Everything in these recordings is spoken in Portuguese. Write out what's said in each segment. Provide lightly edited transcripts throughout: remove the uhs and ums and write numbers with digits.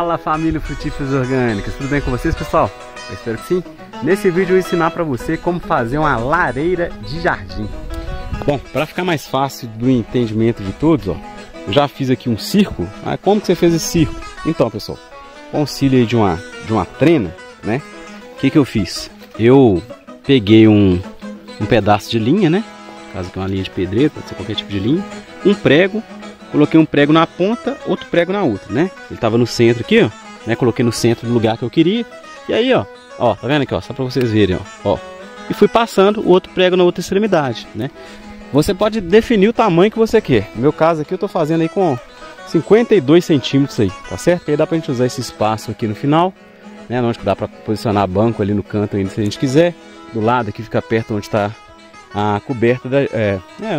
Fala, família Frutíferas Orgânicas, tudo bem com vocês, pessoal? Eu espero que sim. Nesse vídeo eu vou ensinar para você como fazer uma lareira de jardim. Bom, para ficar mais fácil do entendimento de todos, ó, eu já fiz aqui um círculo. Como que você fez esse círculo? Então, pessoal, com auxílio aí de uma trena, né? O que eu fiz? Eu peguei um pedaço de linha, né? No caso aqui é uma linha de pedreiro, pode ser qualquer tipo de linha. Um prego, coloquei um prego na ponta, outro prego na outra, né? Ele estava no centro aqui, ó, né? Coloquei no centro do lugar que eu queria. E aí, ó, tá vendo aqui, ó, só para vocês verem, ó. E fui passando o outro prego na outra extremidade, né? Você pode definir o tamanho que você quer. No meu caso aqui eu tô fazendo aí com 52 centímetros aí, tá certo? E aí dá pra gente usar esse espaço aqui no final, né? Onde dá pra posicionar banco ali no canto ainda se a gente quiser. Do lado aqui fica perto onde tá a coberta,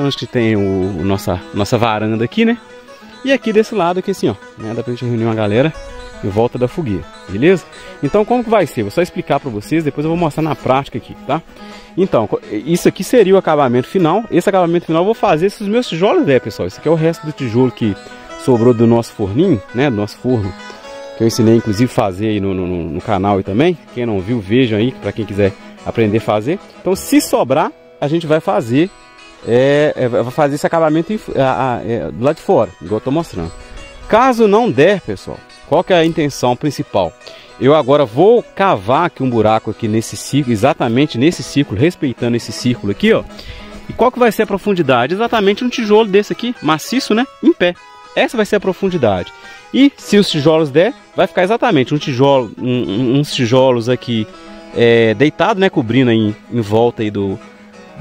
onde que tem nossa varanda aqui, né? E aqui desse lado aqui assim, ó, né? Dá pra gente reunir uma galera em volta da fogueira, beleza? Então como que vai ser? Vou só explicar para vocês, depois eu vou mostrar na prática aqui, tá? Então, isso aqui seria o acabamento final. Esse acabamento final eu vou fazer esses meus tijolos, pessoal. Esse aqui é o resto do tijolo que sobrou do nosso forninho, né? Do nosso forno, que eu ensinei inclusive fazer aí no canal aí também. Quem não viu, vejam aí, para quem quiser aprender a fazer. Então, se sobrar, a gente vai fazer esse acabamento do lado de fora, igual eu tô mostrando. Caso não der, pessoal, qual que é a intenção principal? Eu agora vou cavar aqui um buraco aqui nesse círculo, exatamente nesse círculo, respeitando esse círculo aqui, ó. E qual que vai ser a profundidade? Exatamente um tijolo desse aqui, maciço, né? Em pé. Essa vai ser a profundidade. E se os tijolos der, vai ficar exatamente um tijolo, uns tijolos aqui deitado, né? Cobrindo aí em volta aí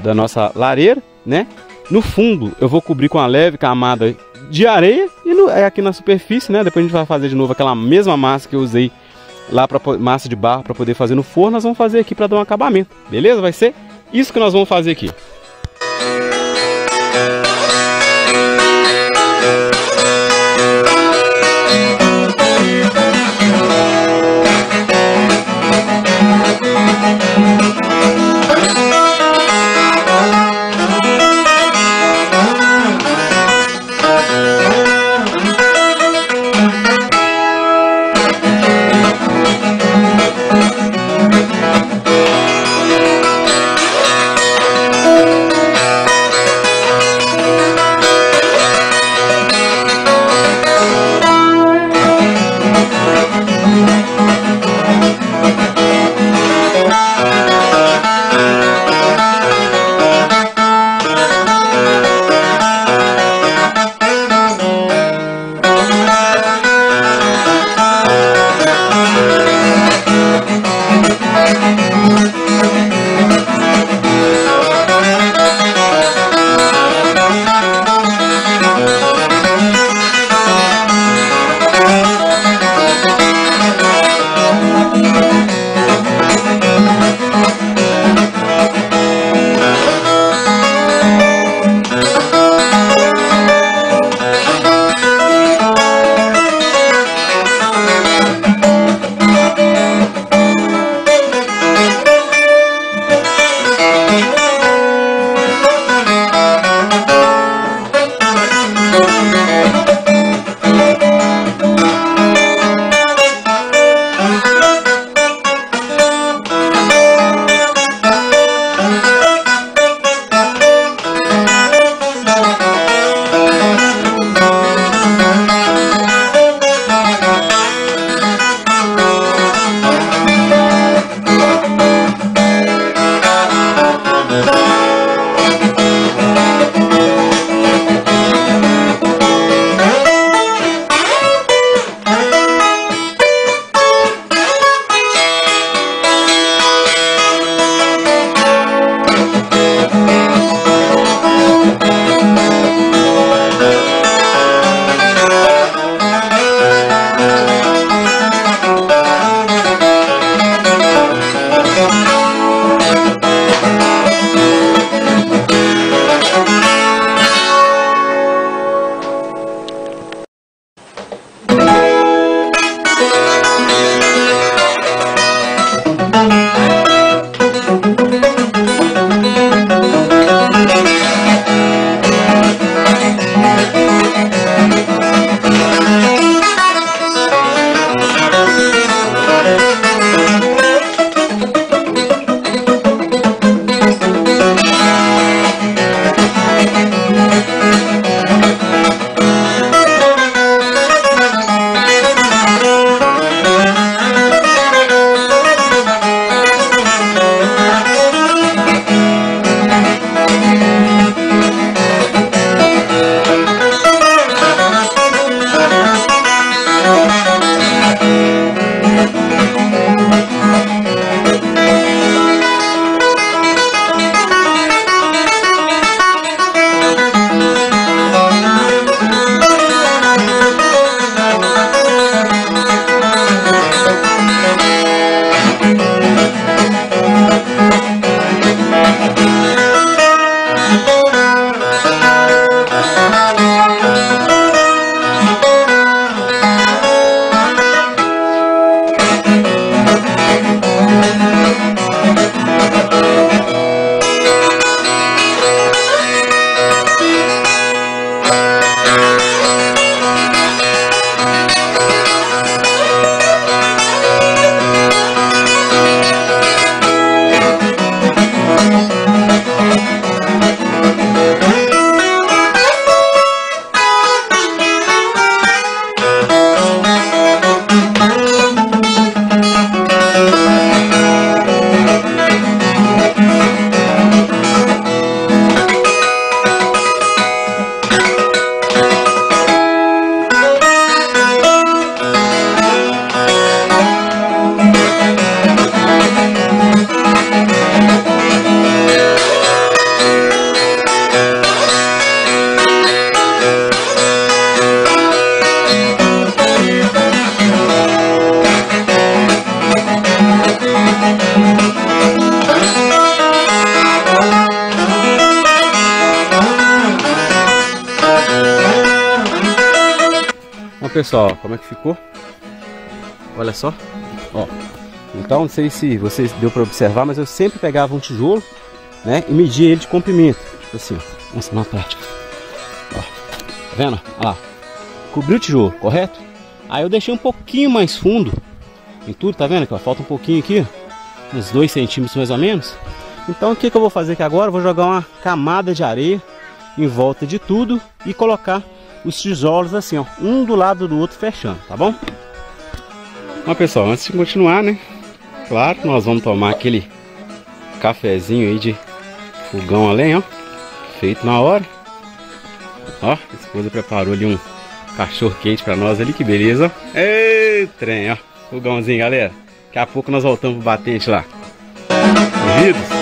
da nossa lareira, né? No fundo eu vou cobrir com uma leve camada de areia e aqui na superfície, né? Depois a gente vai fazer de novo aquela mesma massa que eu usei lá para massa de barro para poder fazer no forno. Nós vamos fazer aqui para dar um acabamento, beleza? Vai ser isso que nós vamos fazer aqui. pessoal, como é que ficou? Olha só, ó. Então, não sei se vocês deu para observar, mas eu sempre pegava um tijolo, né, e media ele de comprimento. Tipo assim, ó. Vamos mostrar na prática. Ó, tá vendo? Olha lá. Cobriu o tijolo, correto? Aí eu deixei um pouquinho mais fundo em tudo, tá vendo? Que falta um pouquinho aqui, uns 2 centímetros mais ou menos. Então o que eu vou fazer aqui agora? Eu vou jogar uma camada de areia em volta de tudo e colocar os tijolos assim, ó, um do lado do outro fechando, tá bom? Bom, pessoal, antes de continuar, né? Claro, nós vamos tomar aquele cafezinho aí de fogão a lenha, ó, feito na hora. Ó, a esposa preparou ali um cachorro quente pra nós ali, que beleza. Ei, trem, ó, fogãozinho, galera. Daqui a pouco nós voltamos pro batente lá. Ouvidos?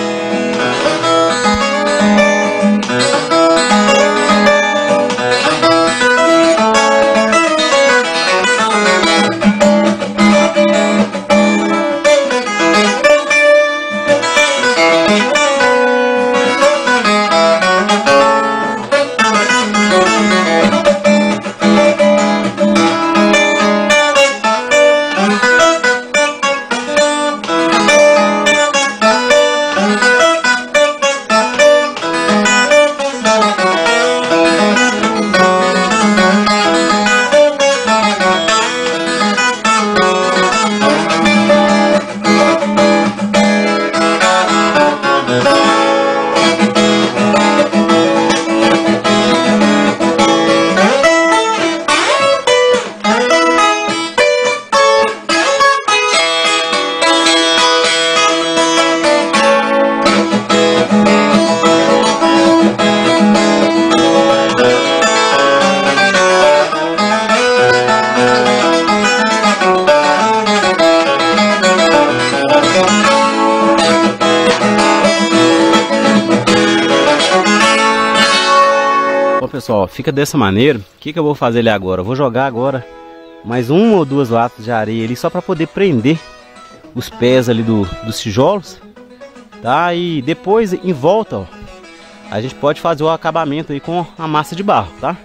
Pessoal, fica dessa maneira. O que eu vou fazer ali agora? Eu vou jogar agora mais 1 ou 2 latas de areia ali, só para poder prender os pés ali dos tijolos, tá? E depois em volta, ó, a gente pode fazer o acabamento aí com a massa de barro, tá?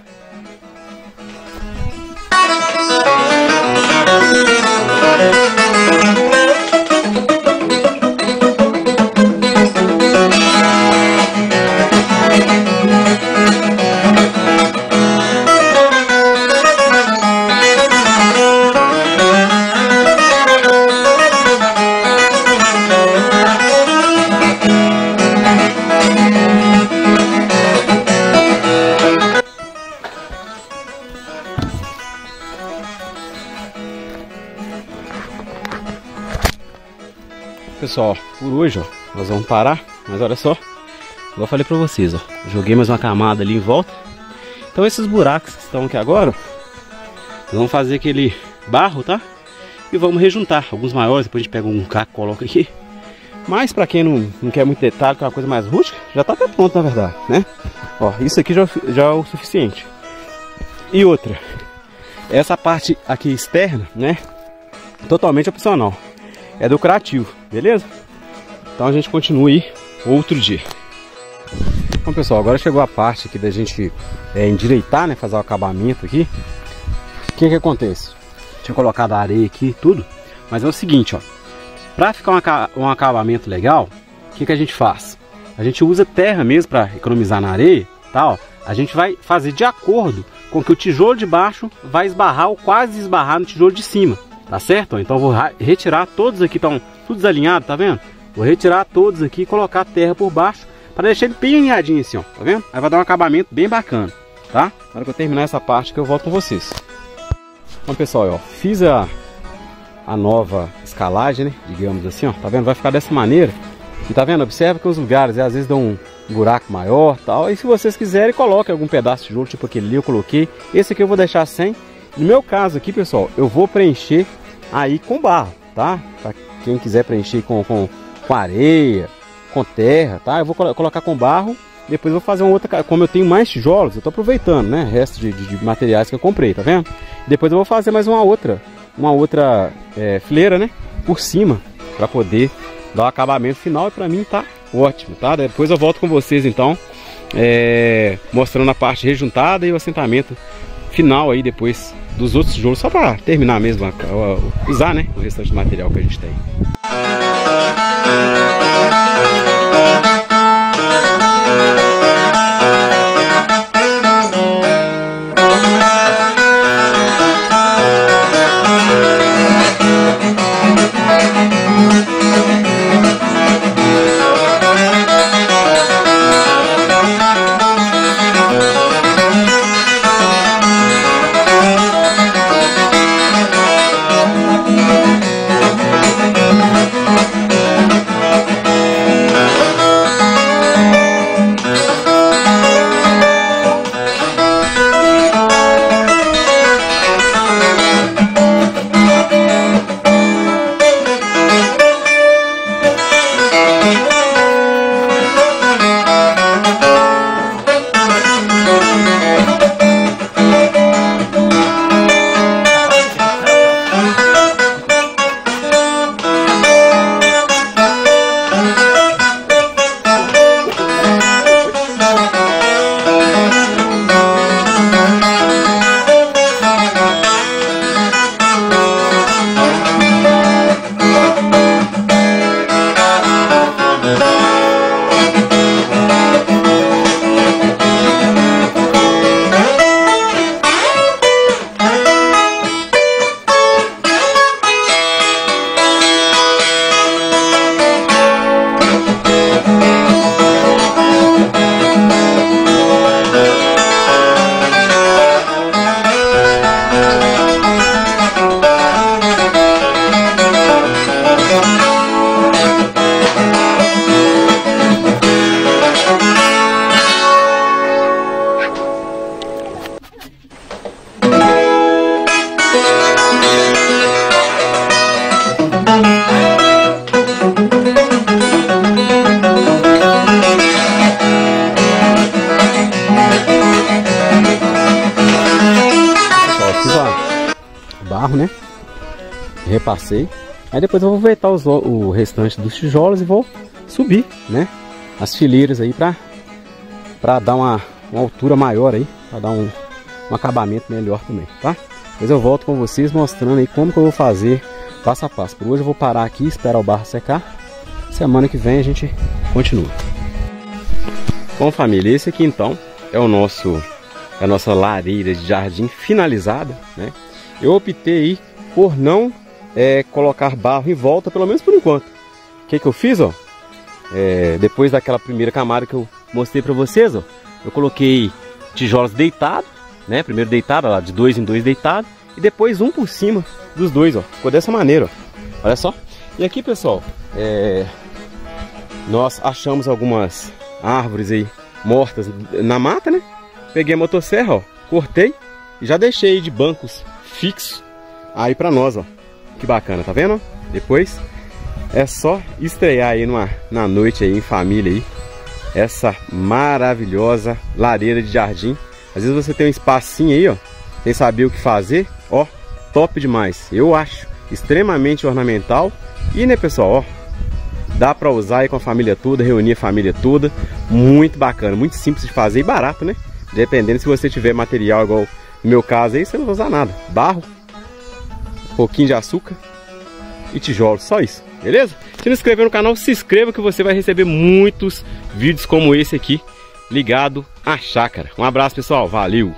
Pessoal, por hoje, ó, nós vamos parar, mas olha só, igual eu falei pra vocês, ó, joguei mais uma camada ali em volta. Então esses buracos que estão aqui agora, nós vamos fazer aquele barro, tá? E vamos rejuntar, alguns maiores, depois a gente pega um caco e coloca aqui. Mas pra quem não quer muito detalhe, que é uma coisa mais rústica, já tá até pronto na verdade, né? Ó, isso aqui já é o suficiente. E outra, essa parte aqui externa, né, totalmente opcional. É decorativo, beleza? Então a gente continua aí outro dia. Bom, pessoal, agora chegou a parte aqui da gente endireitar, né? Fazer o acabamento aqui. O que acontece? Tinha colocado a areia aqui e tudo. Mas é o seguinte, ó. Pra ficar um acabamento legal, o que a gente faz? A gente usa terra mesmo para economizar na areia, tá? Ó. A gente vai fazer de acordo com que o tijolo de baixo vai esbarrar ou quase esbarrar no tijolo de cima. Tá certo? Então eu vou retirar todos aqui, estão tudo desalinhado, tá vendo? Vou retirar todos aqui e colocar a terra por baixo para deixar ele bem alinhadinho assim, ó, tá vendo? Aí vai dar um acabamento bem bacana, tá? Na hora que eu terminar essa parte que eu volto com vocês. Então, pessoal, ó, fiz a nova escalagem, né? Digamos assim, ó, tá vendo? Vai ficar dessa maneira. E tá vendo? Observa que os lugares às vezes dão um buraco maior, tal. E se vocês quiserem, coloquem algum pedaço de tijolo, tipo aquele ali eu coloquei. Esse aqui eu vou deixar sem. No meu caso aqui, pessoal, eu vou preencher aí com barro, tá? Pra quem quiser preencher com areia, com terra, tá? Eu vou colocar com barro. Depois eu vou fazer uma outra, como eu tenho mais tijolos, eu tô aproveitando, né? Resto de materiais que eu comprei, tá vendo? Depois eu vou fazer mais uma outra fileira, né? Por cima, pra poder dar o acabamento final. E pra mim tá ótimo, tá? Depois eu volto com vocês, então, mostrando a parte rejuntada e o assentamento final aí depois dos outros tijolos, só para terminar mesmo, usar, né, o restante do material que a gente tem. Barro, né? Repassei. Aí depois eu vou vetar o restante dos tijolos e vou subir, né? As fileiras aí pra dar uma altura maior aí, pra dar um acabamento melhor também, tá? Depois eu volto com vocês mostrando aí como que eu vou fazer passo a passo. Por hoje eu vou parar aqui, esperar o barro secar. Semana que vem a gente continua. Bom, família, esse aqui então é a nossa lareira de jardim finalizada, né? Eu optei aí por não colocar barro em volta, pelo menos por enquanto. O que eu fiz, ó? Depois daquela primeira camada que eu mostrei pra vocês, ó, eu coloquei tijolos deitados, né? Primeiro deitado, ó, de 2 em 2 deitado, e depois um por cima dos dois, ó. Ficou dessa maneira, ó. Olha só. E aqui, pessoal, nós achamos algumas árvores aí mortas na mata, né? Peguei a motosserra, ó, cortei e já deixei de bancos fixos aí pra nós, ó. Que bacana, tá vendo? Depois é só estrear aí na noite aí em família aí essa maravilhosa lareira de jardim. Às vezes você tem um espacinho aí, ó, sem saber o que fazer, ó, top demais. Eu acho extremamente ornamental e, né, pessoal, ó, dá pra usar aí com a família toda, reunir a família toda. Muito bacana, muito simples de fazer e barato, né? Dependendo se você tiver material igual no meu caso aí, você não vai usar nada. Barro, um pouquinho de açúcar e tijolo, só isso, beleza? Se não inscrever no canal, se inscreva que você vai receber muitos vídeos como esse aqui, ligado à chácara. Um abraço, pessoal, valeu!